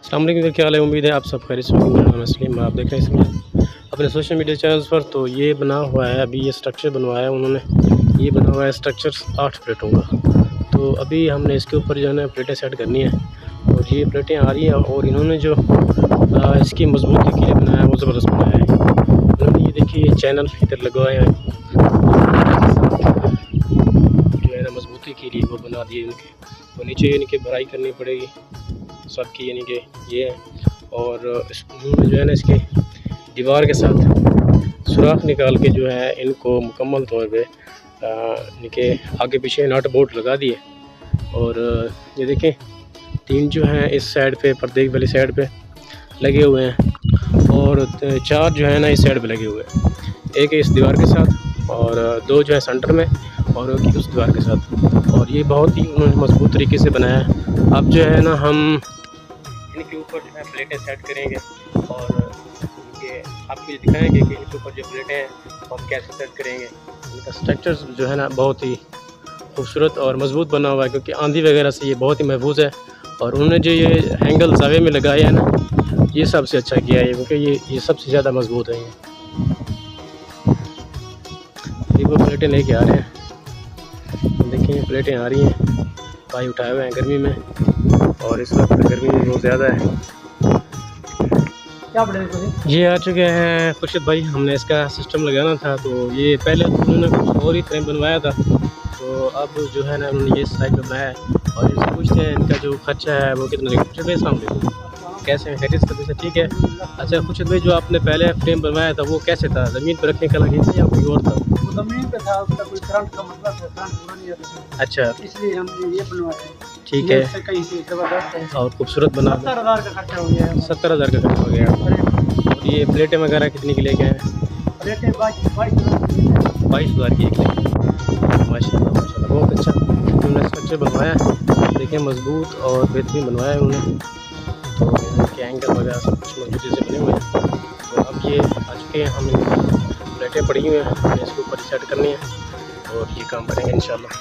अस्सलाम वालेकुम, क्या हाल है। उम्मीद है आप सब खैरियत से होंगे। मेरा नाम सलीम, आप देख रहे हैं इसमें अपने सोशल मीडिया चैनल्स पर। तो ये बना हुआ है, अभी ये स्ट्रक्चर बनवाया है उन्होंने। ये बना हुआ है स्ट्रक्चर 8 प्लेटों का। तो अभी हमने इसके ऊपर जो है ना प्लेटें सेट करनी है और ये प्लेटें आ रही हैं। और इन्होंने जो इसकी मजबूती के लिए बनाया है वो ज़बरदस्त बनाया है उन्होंने। ये देखिए ये चैनल इधर लगवाए हैं जो है ना मजबूती के लिए वो बना दिए इनके। तो नीचे इनकी भराई करनी पड़ेगी सबकी, यानी कि ये है। और उन्होंने जो है ना इसके दीवार के साथ सुराख निकाल के जो है इनको मुकम्मल तौर पे इनके आगे पीछे नट बोल्ट लगा दिए। और ये देखें 3 जो हैं इस साइड पे पर्दे वाली साइड पे लगे हुए हैं और 4 जो है ना इस साइड पे लगे हुए हैं। एक इस दीवार के साथ और 2 जो है सेंटर में और एक उस दीवार के साथ। और ये बहुत ही उन्होंने मजबूत तरीके से बनाया है। अब जो है ना हम इनके ऊपर जो है प्लेटें सेट करेंगे और इनके आपको ये दिखाएंगे कि इनके ऊपर जो प्लेटें हैं वो हम कैसे सेट करेंगे। इनका स्ट्रक्चर जो है ना बहुत ही खूबसूरत और मजबूत बना हुआ है, क्योंकि आंधी वगैरह से ये बहुत ही महफूज है। और उन्होंने जो ये हैंगल जावे में लगाया है ना, ये सबसे अच्छा किया है, क्योंकि ये सबसे ज़्यादा मजबूत है। ये वो प्लेटें लेके आ रहे हैं, देखिए प्लेटें आ रही हैं। भाई उठाए हुए हैं गर्मी में और इस वक्त गर्मी बहुत ज़्यादा है। क्या पड़ेगा ये आ चुके हैं खुर्शीद भाई। हमने इसका सिस्टम लगाना था, तो ये पहले उन्होंने कुछ और ही फ्रेम बनवाया था, तो अब जो है ना उन्होंने ये साइड पे बनाया है। और इनसे पूछते हैं इनका जो खर्चा है वो कितना लगेगा। खुर्शीद भाई अस्सलाम वालेकुम, कैसे हैं, खैरियत से? से ठीक है। अच्छा खुर्शीद भाई, जो आपने पहले फ्रेम बनवाया था वो कैसे था? ज़मीन पर रखने का लगे था या कोई और था? वो ज़मीन पे था, उसका कोई करंट का मतलब है, करंट पूरा नहीं आता, अच्छा इसलिए हमने ये बनवाया है। ठीक है। इससे कहीं से ज़बरदस्त है और खूबसूरत बना। 70,000 का खर्चा हो गया है। 70,000 का खर्चा हो गया। और ये प्लेटें वगैरह कितनी की लेके आए? प्लेटें 22,000 22,000 की एक लेके। माशाल्लाह माशाल्लाह, बहुत अच्छा उन्होंने स्ट्रक्चर बनवाया है। देखिए मजबूत और बेहतरीन बनवाया है उन्होंने। तो इनके एंगल वगैरह सब कुछ मजबूती से बने हुए हैं। तो अब ये आ चुके हैं, हम प्लेटें पड़ी हुई हैं, हमें इसके ऊपर सेट करनी है और ये काम करेंगे इंशाल्लाह।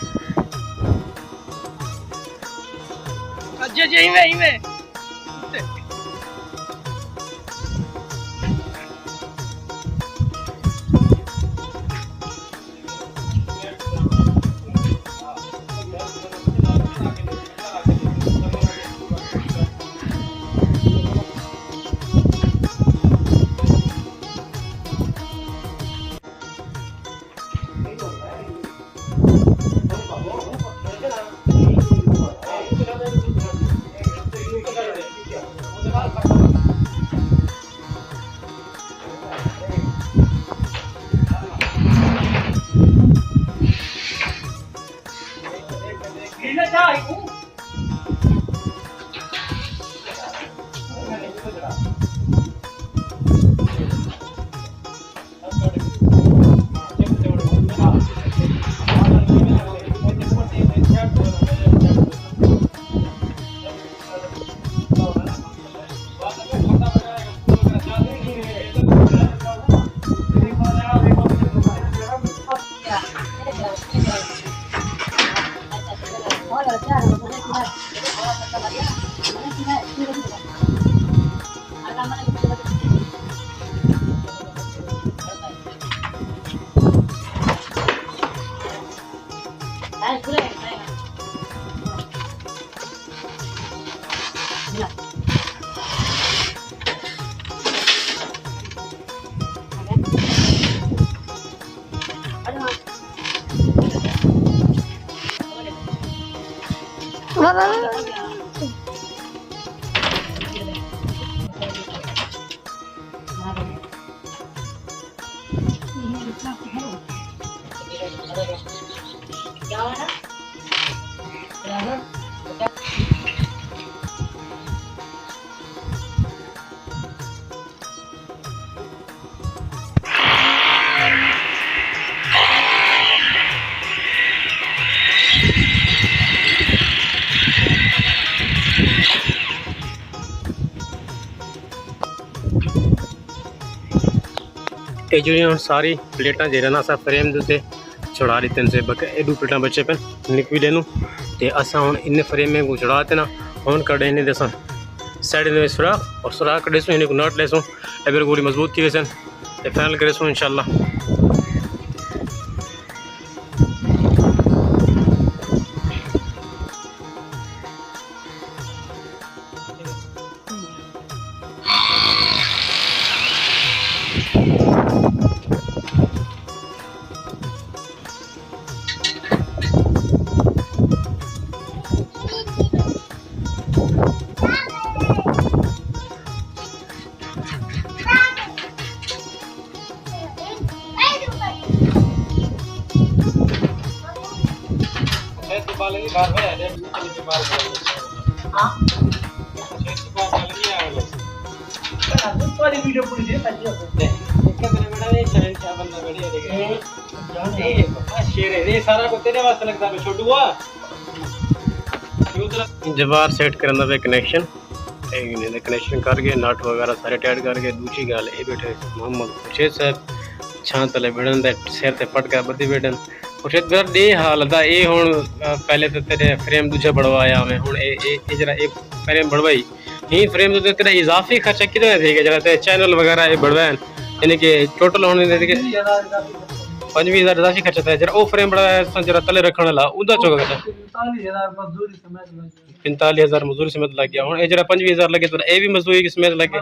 ये जो सारी प्लेटा जेरना सा फ्रेम दे छुड़ा लीते से एडू प्लेटा बचे पे लिक्विड नू। ते असा हुन इन फ्रेम में चढ़ा देना। हुन कड़े ने दसा साइड में सुराख और सुराख करेसूँ इन नट लेसूँ ए बिल्कुल मजबूत थी वैसे फाइनल करेसूँ इंशाल्लाह। वीडियो पूरी दे जबार सेट करना पे कनेक्शन कनेक्शन करके नट वगैरह सारे टाइट करके दूसरी गल ये बैठे मोहम्मद खुर्शीद साहब छां तले बैठन दे सिर ते पटका बदी बैठन खुर्शीद ब्रदर दे हाल दा ये हुन पहले तो तेरे फ्रेम दूजा बढ़वाया मैं हुन ए जरा ए फ्रेम बढ़वाई ही फ्रेम तो तेरा इजाफी खर्चा कितना थे जरा ते चैनल वगैरह ये बढ़वाए यानी कि टोटल होने दे के 25,000 इजाफी खर्चा था जरा ओ फ्रेम बढ़ाया जरा तले रखने वाला उदा चौका था 45,000 मजदूरी समेत लग गया हुन ए जरा 25,000 लगे तो ए भी मजदूरी की समेत लगे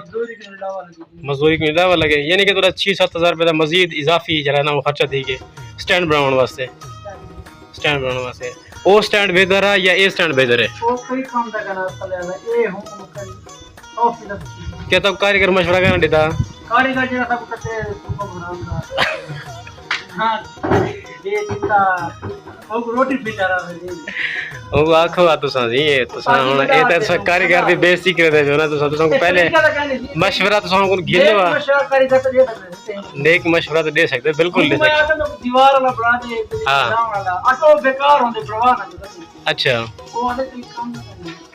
मजदूरी के इलावा लगे यानी कि थोड़ा 6-7,000 रुपए का मजीद इजाफी जरा ना खर्चा थी के स्टैंड बनाने वास्ते ओ स्टैंड बेहतर है या ए स्टैंड बेहतर है ओ कोई काम दा करना तले ए हूं ऑफिस क्या तब कारीगर मशवरा करना देता कारीगर जरा सब कते सुपर बनाऊंगा हां ये जितना ओ रोटी बिला रहा है ओ आखो आ तुसा जी ये तुसा हुन ए त कारीगर दी बेइज्जती करे दे जो ना तुसा को पहले मशवरा तुसा को गिलो मशवरा कारीगर तो दे सकते हैं नेक मशवरा तो दे सकते बिल्कुल दे सकते दीवार वाला बना दे हां वाला ऑटो बेकार होंदे प्रवाह ना अच्छा वो वाले काम ना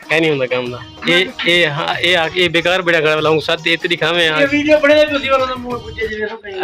क्या नहीं होता काम दा ये बेकार बड़ा कर वाला हूं साथ ये तेरी खावे ये वीडियो बड़े तुसी वाला मुंह पूछे जी सब कहीं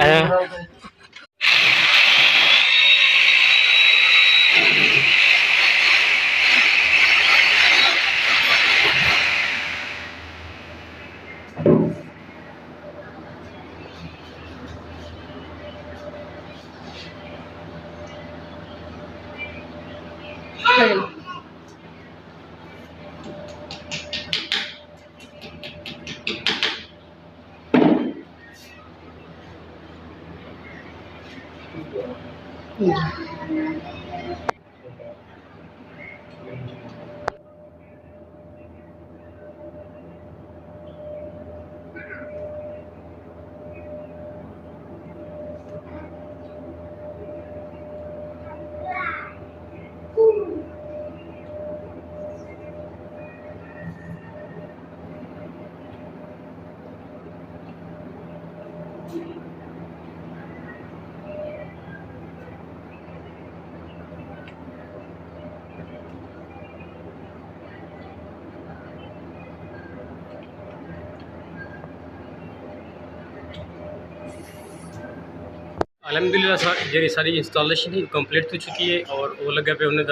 अलहमदिल्ला जी सारी इंस्टॉलेशन ही कंप्लीट हो चुकी है और वो लगे पे उन्हें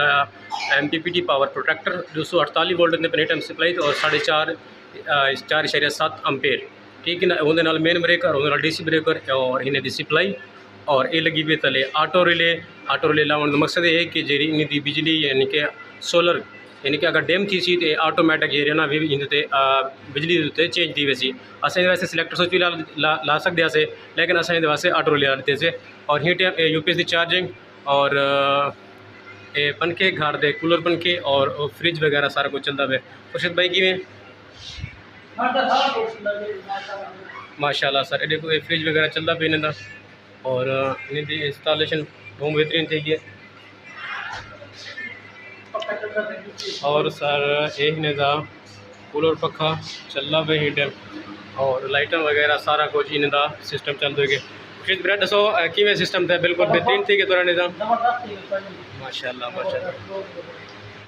MPPT पावर प्रोटेक्टर 248 वोल्ट ने पेनेटम सप्लाई और 4.7 एम्पेयर ठीक है ना उन्हें नाल मेन ब्रेकर उन्हें DC ब्रेकर और इन्हें दी सप्लाई और ये लगी भी तले ऑटो रिले लाने का मकसद ये है कि जी इन्हें बिजली यानी कि सोलर यानी कि अगर डैम थी सी तो ऑटोमैटिक ये ना भी इनते बिजली उत्ते चेंज थी वैसी असें वैसे सिलेक्टर स्विच भी ला सकते हैं लेकिन असें वास्ते ऑटो रिले देते से और हीट UPS की चार्जिंग और पंखे घर दे कूलर पंखे और फ्रिज वगैरह सारा कुछ चलता है। खुर्शीद भाई किवें माशाल्लाह सर देखो ये फ्रिज वगैरह चलता पे इन्हें और इन्हें इंस्टॉलेशन बहुत बेहतरीन थी है और सर ये इन्हें कूलर पखा चलता पे हीटर और लाइटर वगैरह सारा कुछ इन्हें सिस्टम चलते गए। खुर्शीद ब्रेड दसो किवें सिस्टम था बिल्कुल बेहतरीन थी कि तुरा निज़ाम माशाल्लाह माशाल्लाह।